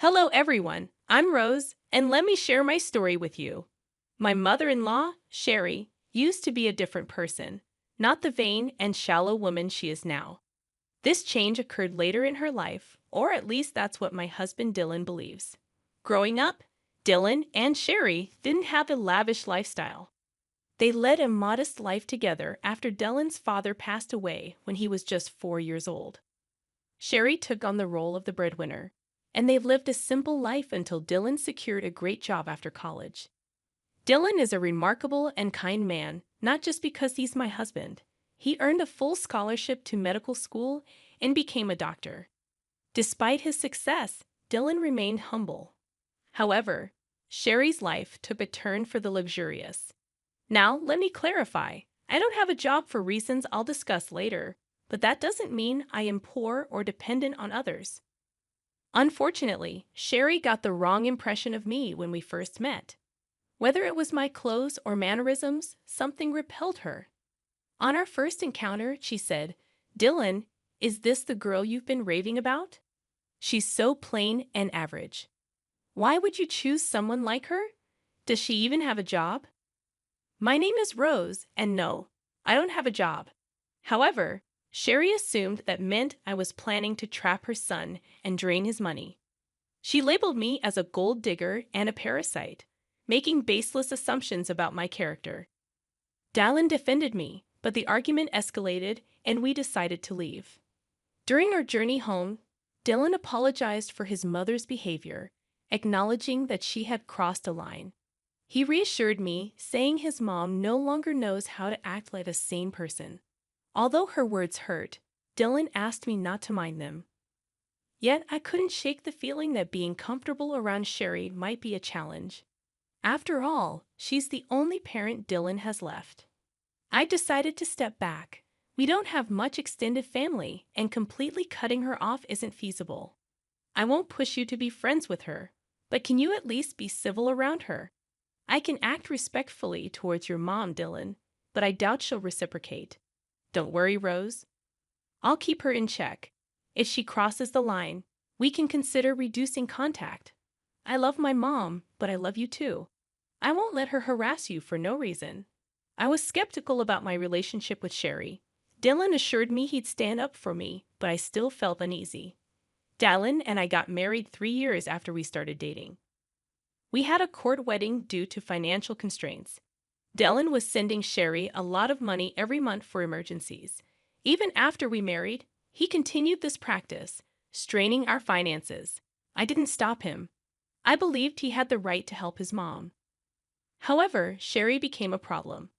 Hello, everyone. I'm Rose, and let me share my story with you. My mother in law, Sherry, used to be a different person, not the vain and shallow woman she is now. This change occurred later in her life, or at least that's what my husband Dylan believes. Growing up, Dylan and Sherry didn't have a lavish lifestyle. They led a modest life together after Dylan's father passed away when he was just 4 years old. Sherry took on the role of the breadwinner, and they've lived a simple life until Dylan secured a great job after college. Dylan is a remarkable and kind man, not just because he's my husband. He earned a full scholarship to medical school and became a doctor. Despite his success, Dylan remained humble. However, Sherry's life took a turn for the luxurious. Now, let me clarify. I don't have a job for reasons I'll discuss later, but that doesn't mean I am poor or dependent on others. Unfortunately, Sherry got the wrong impression of me when we first met. Whether it was my clothes or mannerisms, something repelled her. On our first encounter, she said, "Dylan, is this the girl you've been raving about? She's so plain and average. Why would you choose someone like her? Does she even have a job?" My name is Rose, and no, I don't have a job. However, Sherry assumed that meant I was planning to trap her son and drain his money. She labeled me as a gold digger and a parasite, making baseless assumptions about my character. Dallin defended me, but the argument escalated and we decided to leave. During our journey home, Dylan apologized for his mother's behavior, acknowledging that she had crossed a line. He reassured me, saying his mom no longer knows how to act like a sane person. Although her words hurt, Dylan asked me not to mind them. Yet I couldn't shake the feeling that being comfortable around Sherry might be a challenge. After all, she's the only parent Dylan has left. I decided to step back. We don't have much extended family, and completely cutting her off isn't feasible. I won't push you to be friends with her, but can you at least be civil around her? I can act respectfully towards your mom, Dylan, but I doubt she'll reciprocate. Don't worry, Rose. I'll keep her in check. If she crosses the line, we can consider reducing contact. I love my mom, but I love you too. I won't let her harass you for no reason. I was skeptical about my relationship with Sherry. Dylan assured me he'd stand up for me, but I still felt uneasy. Dylan and I got married 3 years after we started dating. We had a court wedding due to financial constraints. Dylan was sending Sherry a lot of money every month for emergencies. Even after we married, he continued this practice, straining our finances. I didn't stop him. I believed he had the right to help his mom. However, Sherry became a problem.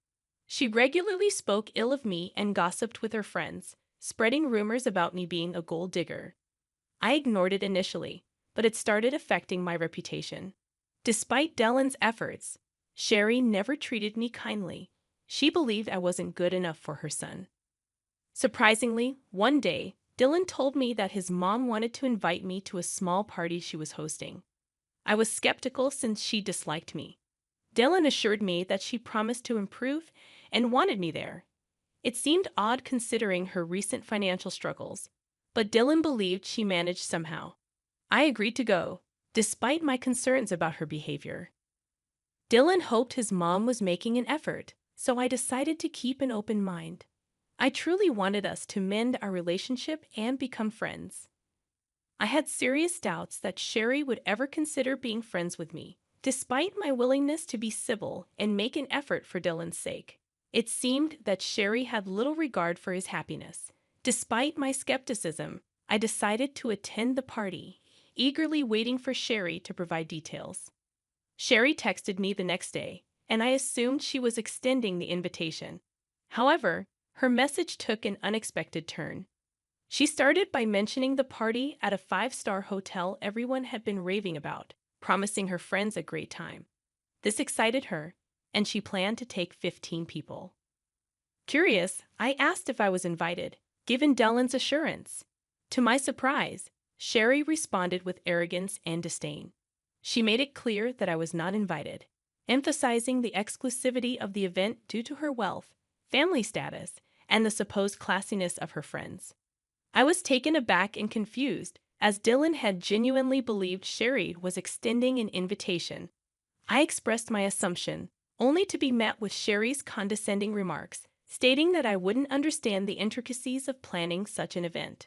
She regularly spoke ill of me and gossiped with her friends, spreading rumors about me being a gold digger. I ignored it initially, but it started affecting my reputation. Despite Dylan's efforts, Sherry never treated me kindly. She believed I wasn't good enough for her son. Surprisingly, one day, Dylan told me that his mom wanted to invite me to a small party she was hosting. I was skeptical since she disliked me. Dylan assured me that she promised to improve and wanted me there. It seemed odd considering her recent financial struggles, but Dylan believed she managed somehow. I agreed to go, despite my concerns about her behavior. Dylan hoped his mom was making an effort, so I decided to keep an open mind. I truly wanted us to mend our relationship and become friends. I had serious doubts that Sherry would ever consider being friends with me, despite my willingness to be civil and make an effort for Dylan's sake. It seemed that Sherry had little regard for his happiness. Despite my skepticism, I decided to attend the party, eagerly waiting for Sherry to provide details. Sherry texted me the next day, and I assumed she was extending the invitation. However, her message took an unexpected turn. She started by mentioning the party at a 5-star hotel everyone had been raving about, promising her friends a great time. This excited her, and she planned to take 15 people. Curious, I asked if I was invited, given Dylan's assurance. To my surprise, Sherry responded with arrogance and disdain. She made it clear that I was not invited, emphasizing the exclusivity of the event due to her wealth, family status, and the supposed classiness of her friends. I was taken aback and confused, as Dylan had genuinely believed Sherry was extending an invitation. I expressed my assumption, only to be met with Sherry's condescending remarks, stating that I wouldn't understand the intricacies of planning such an event.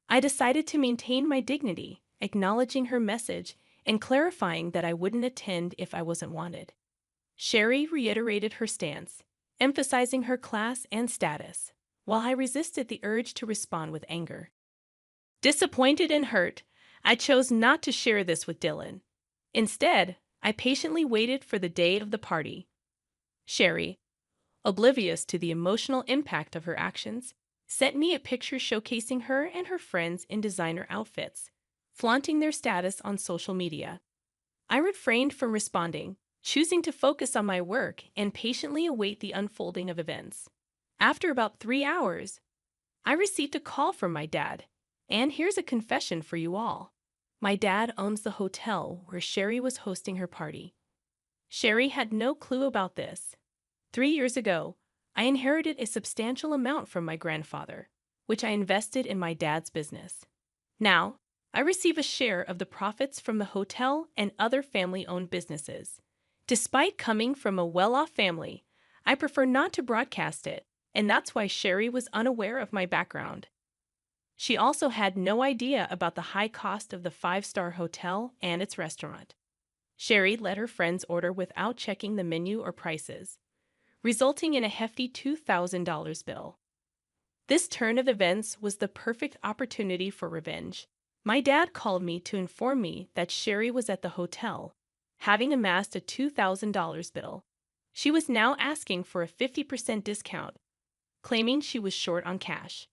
I decided to maintain my dignity, acknowledging her message and clarifying that I wouldn't attend if I wasn't wanted. Sherry reiterated her stance, emphasizing her class and status, while I resisted the urge to respond with anger. Disappointed and hurt, I chose not to share this with Dylan. Instead, I patiently waited for the day of the party. Sherry, oblivious to the emotional impact of her actions, sent me a picture showcasing her and her friends in designer outfits, flaunting their status on social media. I refrained from responding, choosing to focus on my work and patiently await the unfolding of events. After about 3 hours, I received a call from my dad, and here's a confession for you all. My dad owns the hotel where Sherry was hosting her party. Sherry had no clue about this. 3 years ago, I inherited a substantial amount from my grandfather, which I invested in my dad's business. Now, I receive a share of the profits from the hotel and other family-owned businesses. Despite coming from a well-off family, I prefer not to broadcast it, and that's why Sherry was unaware of my background. She also had no idea about the high cost of the 5-star hotel and its restaurant. Sherry let her friends order without checking the menu or prices, resulting in a hefty $2,000 bill. This turn of events was the perfect opportunity for revenge. My dad called me to inform me that Sherry was at the hotel, having amassed a $2,000 bill. She was now asking for a 50% discount, claiming she was short on cash.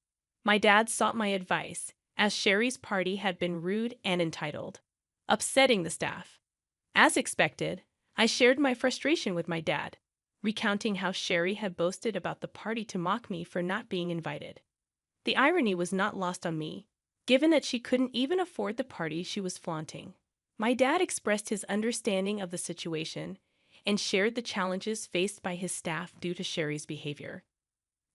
My dad sought my advice, as Sherry's party had been rude and entitled, upsetting the staff. As expected, I shared my frustration with my dad, recounting how Sherry had boasted about the party to mock me for not being invited. The irony was not lost on me, given that she couldn't even afford the party she was flaunting. My dad expressed his understanding of the situation and shared the challenges faced by his staff due to Sherry's behavior.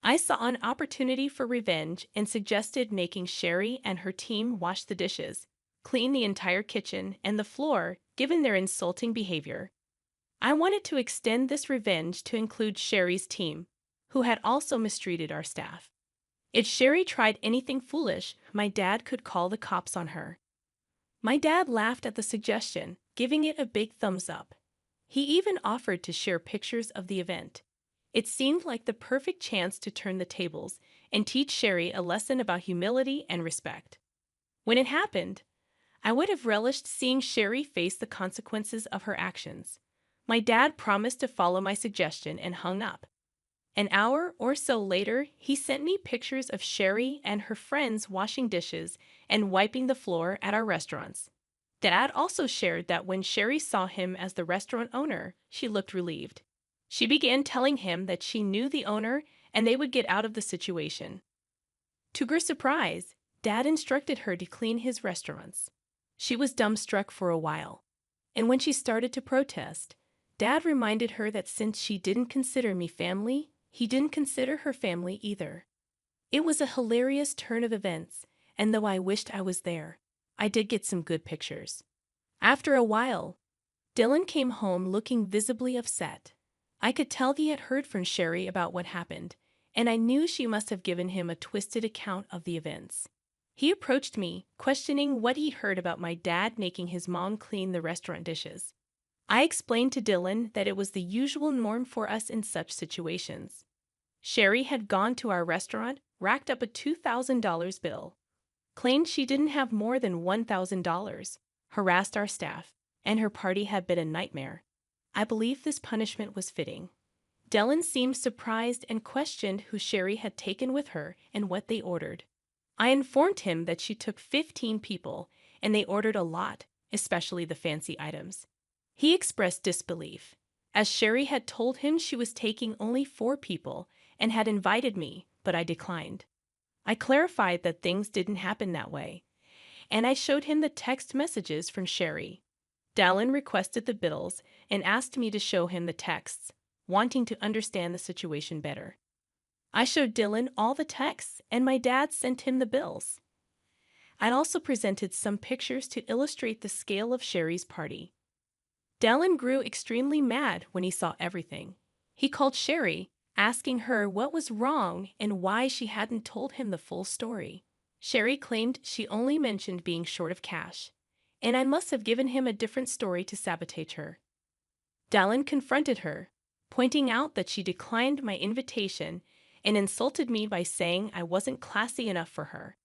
I saw an opportunity for revenge and suggested making Sherry and her team wash the dishes, clean the entire kitchen and the floor, given their insulting behavior. I wanted to extend this revenge to include Sherry's team, who had also mistreated our staff. If Sherry tried anything foolish, my dad could call the cops on her. My dad laughed at the suggestion, giving it a big thumbs up. He even offered to share pictures of the event. It seemed like the perfect chance to turn the tables and teach Sherry a lesson about humility and respect. When it happened, I would have relished seeing Sherry face the consequences of her actions. My dad promised to follow my suggestion and hung up. An hour or so later, he sent me pictures of Sherry and her friends washing dishes and wiping the floor at our restaurants. Dad also shared that when Sherry saw him as the restaurant owner, she looked relieved. She began telling him that she knew the owner and they would get out of the situation. To her surprise, Dad instructed her to clean his restaurants. She was dumbstruck for a while, and when she started to protest, Dad reminded her that since she didn't consider me family, he didn't consider her family either. It was a hilarious turn of events, and though I wished I was there, I did get some good pictures. After a while, Dylan came home looking visibly upset. I could tell he had heard from Sherry about what happened, and I knew she must have given him a twisted account of the events. He approached me, questioning what he heard about my dad making his mom clean the restaurant dishes. I explained to Dylan that it was the usual norm for us in such situations. Sherry had gone to our restaurant, racked up a $2,000 bill, claimed she didn't have more than $1,000, harassed our staff, and her party had been a nightmare. I believe this punishment was fitting. Dylan seemed surprised and questioned who Sherry had taken with her and what they ordered. I informed him that she took 15 people, and they ordered a lot, especially the fancy items. He expressed disbelief, as Sherry had told him she was taking only 4 people and had invited me, but I declined. I clarified that things didn't happen that way, and I showed him the text messages from Sherry. Dylan requested the bills and asked me to show him the texts, wanting to understand the situation better. I showed Dylan all the texts, and my dad sent him the bills. I also presented some pictures to illustrate the scale of Sherry's party. Dylan grew extremely mad when he saw everything. He called Sherry, asking her what was wrong and why she hadn't told him the full story. Sherry claimed she only mentioned being short of cash, and I must have given him a different story to sabotage her. Dylan confronted her, pointing out that she declined my invitation and insulted me by saying I wasn't classy enough for her.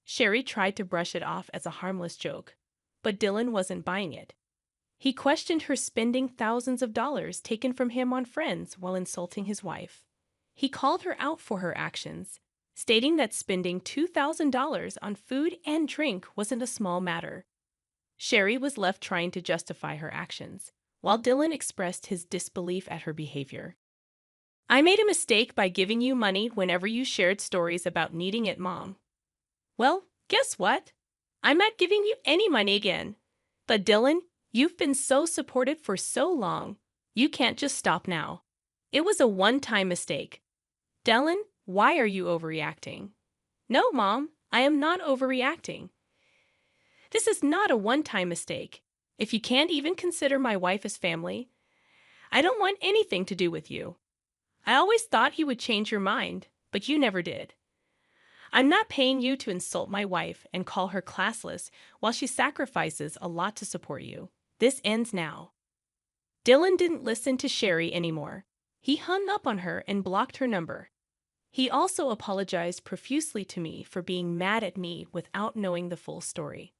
Sherry tried to brush it off as a harmless joke, but Dylan wasn't buying it. He questioned her spending thousands of dollars taken from him on friends while insulting his wife. He called her out for her actions, stating that spending $2,000 on food and drink wasn't a small matter. Sherry was left trying to justify her actions, while Dylan expressed his disbelief at her behavior. I made a mistake by giving you money whenever you shared stories about needing it, Mom. Well, guess what? I'm not giving you any money again. But Dylan, you've been so supportive for so long. You can't just stop now. It was a one-time mistake. Dylan, why are you overreacting? No, Mom, I am not overreacting. This is not a one-time mistake. If you can't even consider my wife as family, I don't want anything to do with you. I always thought you would change your mind, but you never did. I'm not paying you to insult my wife and call her classless while she sacrifices a lot to support you. This ends now. Dylan didn't listen to Sherry anymore. He hung up on her and blocked her number. He also apologized profusely to me for being mad at me without knowing the full story.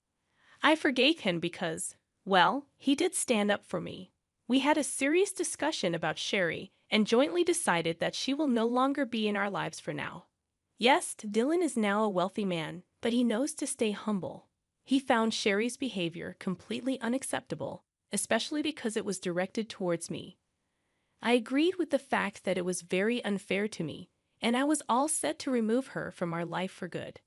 I forgave him because, well, he did stand up for me. We had a serious discussion about Sherry and jointly decided that she will no longer be in our lives for now. Yes, Dylan is now a wealthy man, but he knows to stay humble. He found Sherry's behavior completely unacceptable, especially because it was directed towards me. I agreed with the fact that it was very unfair to me, and I was all set to remove her from our life for good.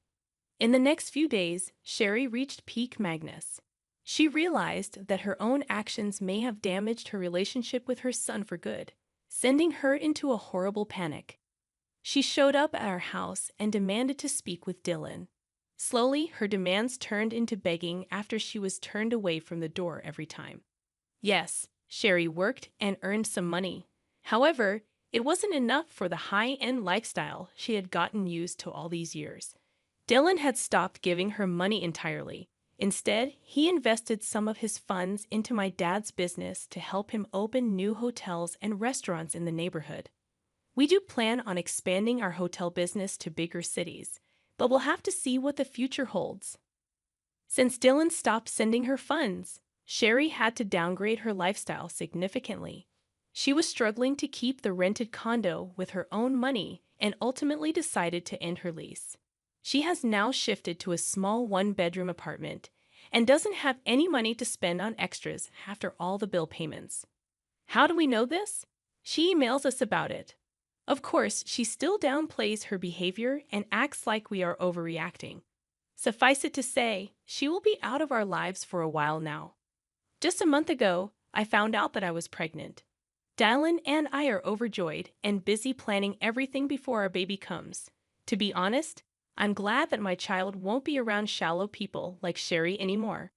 In the next few days, Sherry reached peak madness. She realized that her own actions may have damaged her relationship with her son for good, sending her into a horrible panic. She showed up at our house and demanded to speak with Dylan. Slowly, her demands turned into begging after she was turned away from the door every time. Yes, Sherry worked and earned some money. However, it wasn't enough for the high-end lifestyle she had gotten used to all these years. Dylan had stopped giving her money entirely. Instead, he invested some of his funds into my dad's business to help him open new hotels and restaurants in the neighborhood. We do plan on expanding our hotel business to bigger cities, but we'll have to see what the future holds. Since Dylan stopped sending her funds, Sherry had to downgrade her lifestyle significantly. She was struggling to keep the rented condo with her own money and ultimately decided to end her lease. She has now shifted to a small one-bedroom apartment and doesn't have any money to spend on extras after all the bill payments. How do we know this? She emails us about it. Of course, she still downplays her behavior and acts like we are overreacting. Suffice it to say, she will be out of our lives for a while now. Just a month ago, I found out that I was pregnant. Dylan and I are overjoyed and busy planning everything before our baby comes. To be honest, I'm glad that my child won't be around shallow people like Sherry anymore.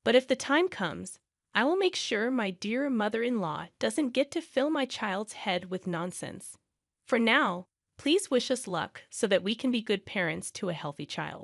But if the time comes, I will make sure my dear mother-in-law doesn't get to fill my child's head with nonsense. For now, please wish us luck so that we can be good parents to a healthy child.